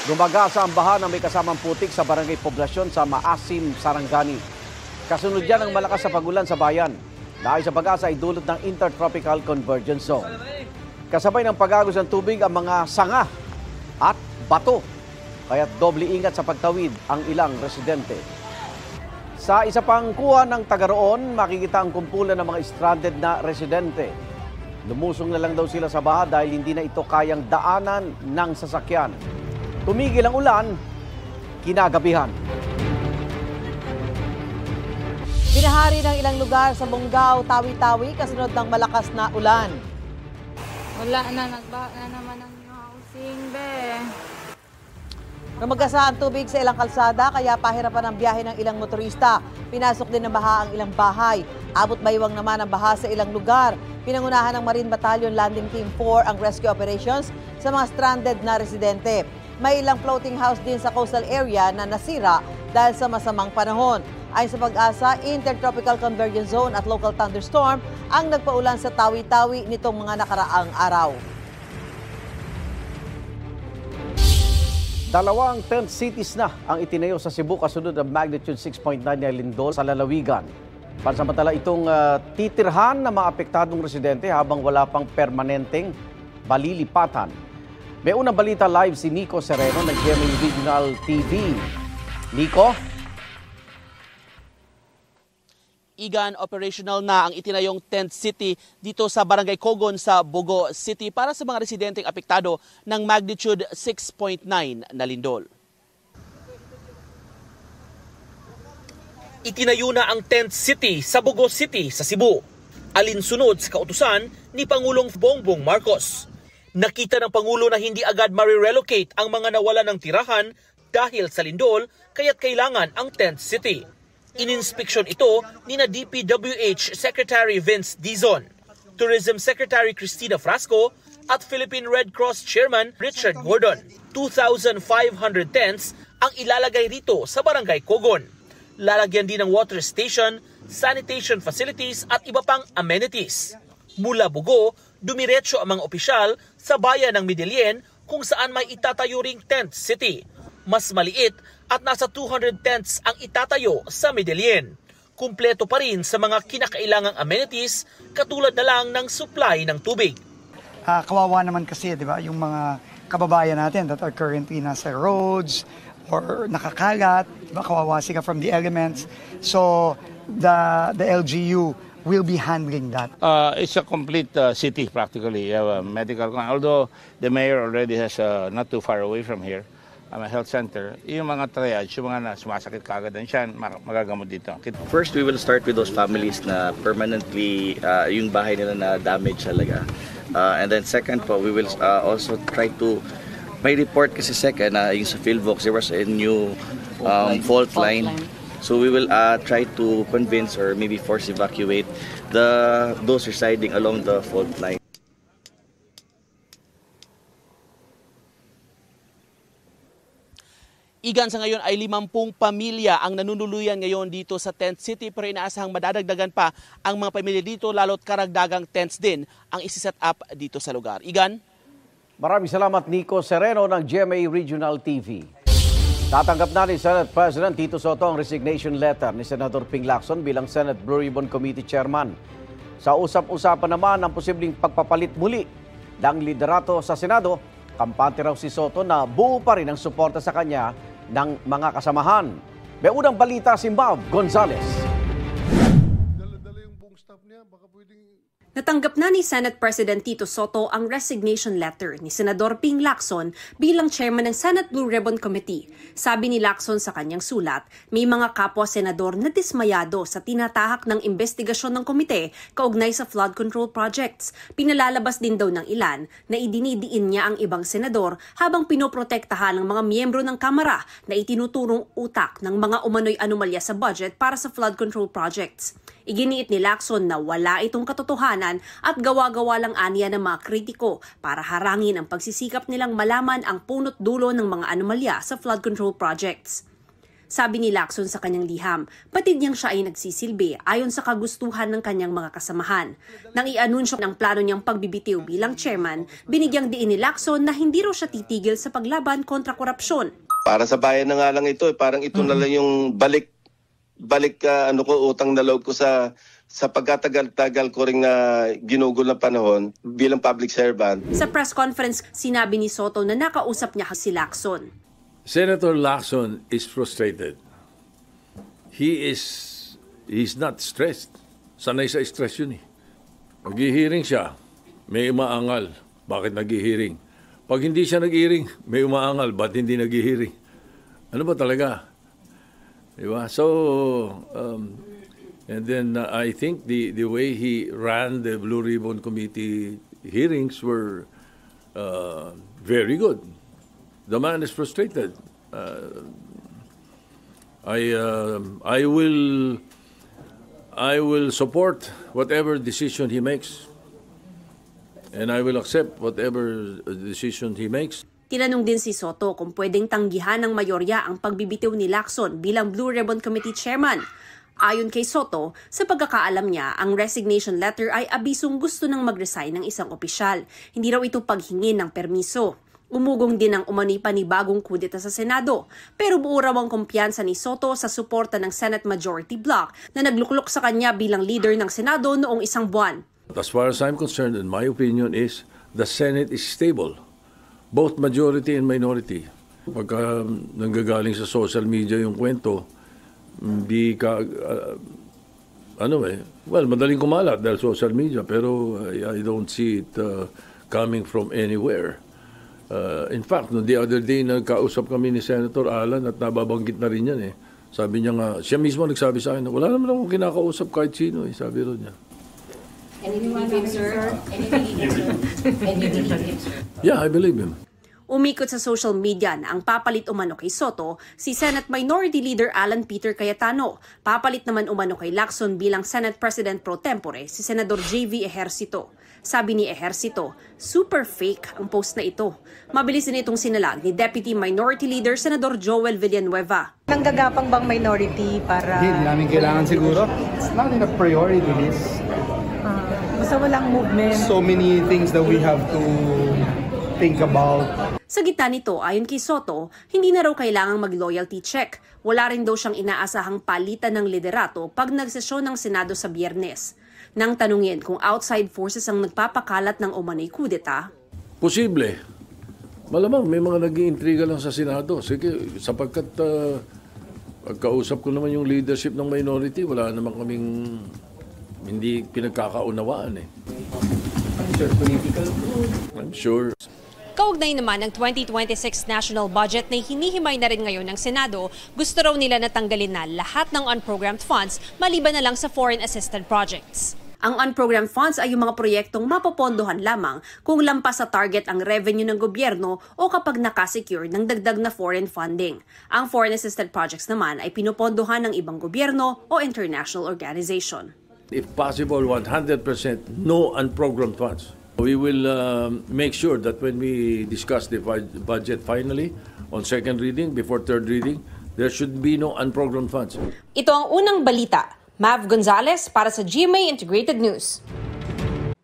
Gumagasa ang baha na may kasamang putik sa barangay Poblasyon sa Maasim, Sarangani. Kasunod yan ang malakas sa pagulan sa bayan. Dahil sa pag-asa ay dulot ng Intertropical Convergence Zone. Kasabay ng pag-agos ng tubig ang mga sanga at bato. Kaya't doble ingat sa pagtawid ang ilang residente. Sa isa pang kuha ng taga roon, makikita ang kumpulan ng mga stranded na residente. Lumusong na lang daw sila sa baha dahil hindi na ito kayang daanan ng sasakyan. Tumigil ang ulan, kinagabihan. Binahari ng ilang lugar sa Bunggao, Tawi-Tawi kasunod ng malakas na ulan. Wala na, nagbaha na naman ang housing, be. Rumagasa ang tubig sa ilang kalsada kaya pahirapan ang biyahe ng ilang motorista. Pinasok din ng baha ang ilang bahay. Abot baywang naman ang baha sa ilang lugar. Pinangunahan ng Marine Battalion Landing Team 4 ang rescue operations sa mga stranded na residente. May ilang floating house din sa coastal area na nasira dahil sa masamang panahon. Ayon sa pag-asa, Intertropical Convergence Zone at local thunderstorm ang nagpaulan sa Tawi-Tawi nitong mga nakaraang araw. Dalawang tent cities na ang itinayo sa Cebu kasunod ng magnitude 6.9 na lindol sa lalawigan. Pansamantala itong titirhan ng mga apektadong residente habang wala pang permanenteng balilipatan. May unang balita live si Nico Sereno ng GMA Regional TV. Nico? Igan, operational na ang itinayong tent city dito sa Barangay Cogon sa Bogo City para sa mga residenteng apektado ng magnitude 6.9 na lindol. Itinayo na ang tent city sa Bogo City sa Cebu, alinsunod sa kautusan ni Pangulong Bongbong Marcos. Nakita ng Pangulo na hindi agad marirelocate ang mga nawala ng tirahan dahil sa lindol kaya't kailangan ang tent city. Ininspeksyon ito ni na DPWH Secretary Vince Dizon, Tourism Secretary Cristina Frasco at Philippine Red Cross Chairman Richard Gordon. 2,500 tents ang ilalagay rito sa Barangay Cogon. Lalagyan din ng water station, sanitation facilities at iba pang amenities. Mula Bugo, dumiretso ang mga opisyal sa bayan ng Midilien kung saan may itatayo ring tent city. Mas maliit at nasa 200 tents ang itatayo sa Midilien. Kumpleto pa rin sa mga kinakailangang amenities katulad na lang ng supply ng tubig. Kawawa naman kasi, di ba, yung mga kababayan natin that are currently nasa roads or nakakalat, di ba, kawawa sila from the elements. So the LGU will be handling that. It's a complete city practically. You have a medical, although the mayor already has not too far away from here, a health center. Yung mga triage, yung mga sumasakit kagad siya, magagamot dito. First, we will start with those families na permanently yung bahay nila na damage talaga. And then second po, we will also try to, may report kasi second na yung sa Philvox, there was a new fault line. So we will try to convince or maybe force evacuate those residing along the fault line. Igan, sa ngayon ay 50 pamilya ang nanunuluyan ngayon dito sa tent city pero inaasahang madadagdagan pa ang mga pamilya dito lalo't karagdagang tents din ang isi-set up dito sa lugar. Igan? Maraming salamat Nico Sereno ng GMA Regional TV. Tatanggap na ni Senate President Tito Soto ang resignation letter ni Senador Ping Lacson bilang Senate Blue Ribbon Committee Chairman. Sa usap-usapan naman ang posibleng pagpapalit muli ng liderato sa Senado, kampante raw si Soto na buo pa rin ang suporta sa kanya ng mga kasamahan. May unang balita si Mav Gonzales. Natanggap na ni Senate President Tito Soto ang resignation letter ni Senador Ping Lacson bilang chairman ng Senate Blue Ribbon Committee. Sabi ni Lacson sa kanyang sulat, may mga kapwa-senador na dismayado sa tinatahak ng investigasyon ng komite kaugnay sa flood control projects. Pinalalabas din daw ng ilan na idinidiin niya ang ibang senador habang pinoprotektahan ng mga miyembro ng Kamara na itinuturong utak ng mga umano'y anomalya sa budget para sa flood control projects. Iginiit ni Lacson na wala itong katotohanan at gawa-gawa lang aniya ng mga kritiko para harangin ang pagsisikap nilang malaman ang punot dulo ng mga anomalya sa flood control projects. Sabi ni Lacson sa kanyang liham, batid niyang siya ay nagsisilbi ayon sa kagustuhan ng kanyang mga kasamahan. Nang i-anunsyo ng plano niyang pagbibitiw bilang chairman, binigyang diin ni Lacson na hindi raw siya titigil sa paglaban kontra korupsyon. Para sa bayan na nga lang ito, parang ito na lang yung balik utang na loob ko sa pagkatagal-tagal ko ring na ginugol na panahon bilang public servant. Sa press conference, sinabi ni Soto na nakausap niya si Lacson. Senator Lacson is frustrated. He's not stressed. Sanay sa stress yun eh. Nag-hearing siya, may umaangal. Bakit nag-hearing? Pag hindi siya nag-hearing, may umaangal. Ba't hindi nag-hearing? Ano ba talaga? Diba? So, and then I think the way he ran the Blue Ribbon Committee hearings were very good. The man is frustrated. I will support whatever decision he makes, and I will accept whatever decision he makes. Tinanong din si Soto kung pwedeng tanggihan ng mayorya ang pagbibitiw ni Lacson bilang Blue Ribbon Committee Chairman. Ayon kay Soto, sa pagkakaalam niya, ang resignation letter ay abisong gusto nang mag-resign ng isang opisyal. Hindi raw ito paghingi ng permiso. Umugong din ang umano'y panibagong kudeta sa Senado. Pero buo raw ang kumpiyansa ni Soto sa suporta ng Senate Majority Bloc na nagluklok sa kanya bilang leader ng Senado noong isang buwan. As far as I'm concerned, and my opinion is, the Senate is stable. Both majority and minority. Pagka nanggagaling sa social media yung kwento, hindi ka, madaling kumalat dahil social media, pero I don't see it coming from anywhere. In fact, the other day, nagkausap kami ni Senator Alan at nababanggit na rin yan eh. Sabi niya nga, siya mismo nagsabi sa akin, wala naman akong kinakausap kahit sino eh, sabi rin niya. Yeah, I believe him. Umikot sa social media na ang papalit umano kay Soto, si Senate Minority Leader Alan Peter Cayetano. Papalit naman umano kay Lacson bilang Senate President Pro Tempore, si Senador JV Ejercito. Sabi ni Ejercito, super fake ang post na ito. Mabilis din itong sinalag ni Deputy Minority Leader Senador Joel Villanueva. Nanggagapang bang minority para... Hindi namin kailangan siguro. It's not in a priority list. Basta walang movement. So many things that we have to think about. Sa gitna nito, ayon kay Soto, hindi na raw kailangang mag-loyalty check. Wala rin daw siyang inaasahang palitan ng liderato pag nagsesyon ng Senado sa Biyernes. Nang tanungin kung outside forces ang nagpapakalat ng umano'y kudeta. Posible. Malamang may mga nag-iintriga lang sa Senado. Sige, sapagkat pagkausap ko naman yung leadership ng minority, wala naman kaming hindi pinagkakaunawaan eh. I'm sure. Kaugnay naman ng 2026 national budget na hinihimay na rin ngayon ng Senado, gusto raw nila na tanggalin na lahat ng unprogrammed funds maliban na lang sa foreign assisted projects. Ang unprogrammed funds ay yung mga proyektong mapopondohan lamang kung lampas sa target ang revenue ng gobyerno o kapag nakasecure ng dagdag na foreign funding. Ang foreign assisted projects naman ay pinupondohan ng ibang gobyerno o international organization. If possible, 100% no unprogrammed funds. We will make sure that when we discuss the budget finally on second reading, before third reading, there should be no unprogrammed funds. Ito ang unang balita. Mav Gonzalez para sa GMA Integrated News.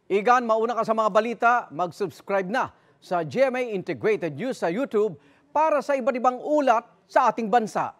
Igan, mauna ka sa mga balita, mag-subscribe na sa GMA Integrated News sa YouTube para sa iba't ibang ulat sa ating bansa.